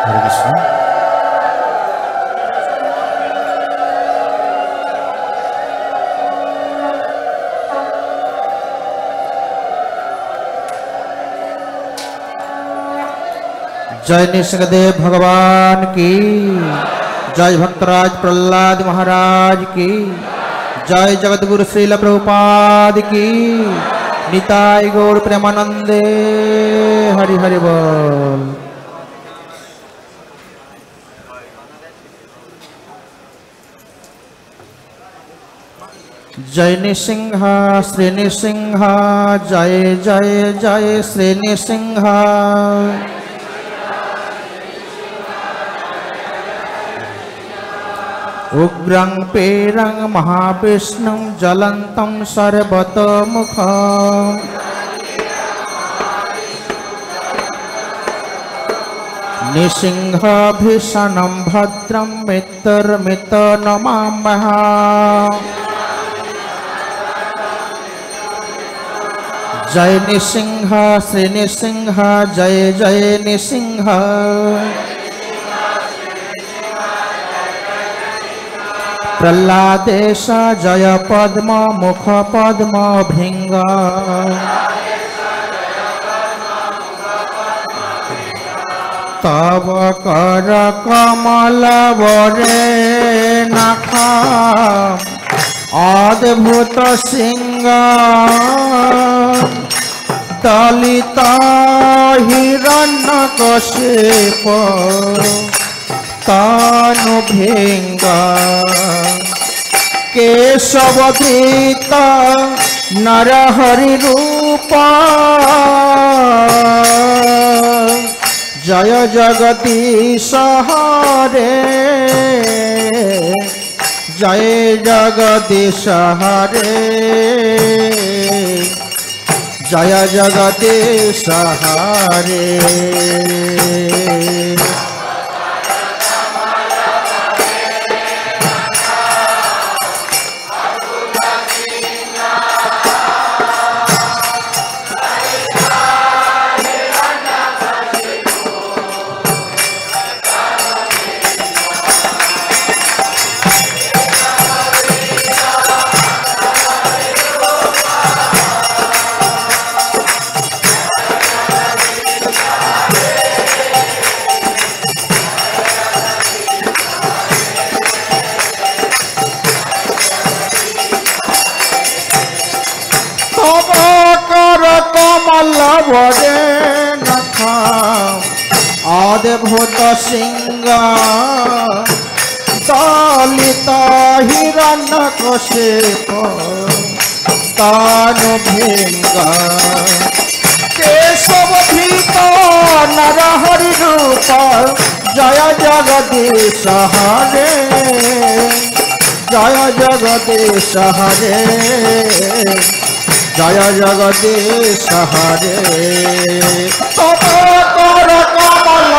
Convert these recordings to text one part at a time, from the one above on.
हरे कृष्ण। जय नृसिंहदेव भगवान की जय, भक्तराज प्रहलाद महाराज की जय, जगतगुरु श्रील प्रभुपाद की निताय गौर प्रेमानंदे हरि हरि बोल। जय नृसिंह श्री नृसिंह, जय जय जय श्री नृसिंह। उग्रं पेरं महाविष्णुं ज्वलन्तं सर्वतोमुखम् नृसिंहभीषणं भद्रं मित्रमित्रनमाम्यहम्। जय नृसिंह श्री नृसिंह, जय जय नृसिंह। प्रह्लादेश जय पद्म मुख पद्म भृंग। तव कर कमल वरे नख अद्भुत सिंह। दलित हिरण्यकशिप तानु भृंग। केशवधृत नरहरि रूप। जय जगदीश हरे, जय जगदीश हरे, जय जगदीश हरे। अद्भुत सिंह। दलित हिरण्यकशिप तानु भृंग। केशवधृत नरहरि रूप। जय जगदीश हरे, जय जगदीश हरे, जय जगदीश हरे। तव कर कमल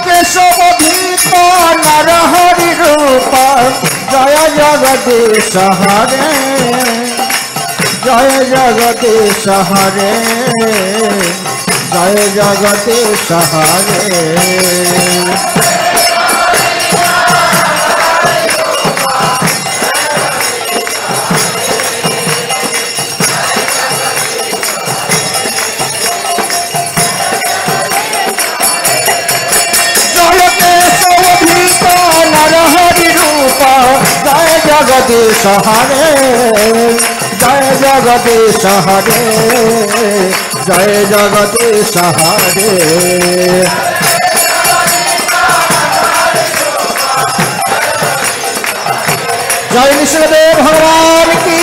केशवधृत नरहरि रूप। जय जगदीश हरे, जय जगदीश हरे, जय जगदीश हरे। जय जगदीश हरे, जय जगदीश हरे, जय जगदीश हरे। जय नृसिंहदेव भगवान की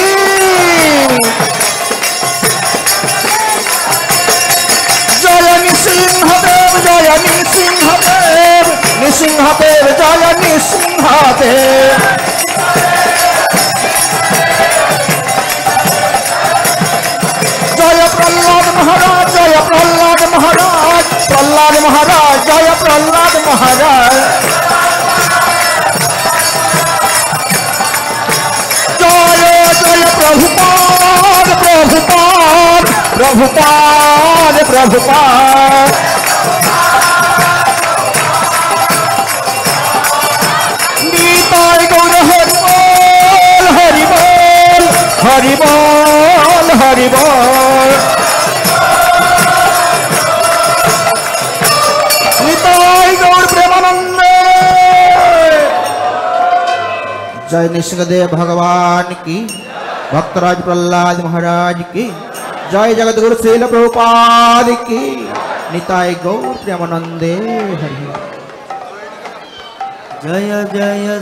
जय। नृसिंहदेव जय नृसिंह। नृसिंहदेव नृसिंहदेव जय नृसिंहदेव जय प्रहलाद महाराज जय प्रहलाद महाराज प्रहलाद महाराज जय प्रहलाद महाराज जय जय प्रभुपाद प्रभुपाद प्रभुपाद प्रभुपाद निताय गौर हरि बोल हरि बोल हरि बोल हरि बोल निताय गौर प्रेमानंद जय नृसिंहदेव भगवान की भक्तराज प्रहलाद महाराज की जय जगत गुरु श्रील प्रभुपाद की निताय गौर प्रेमानंदे हरि जय जय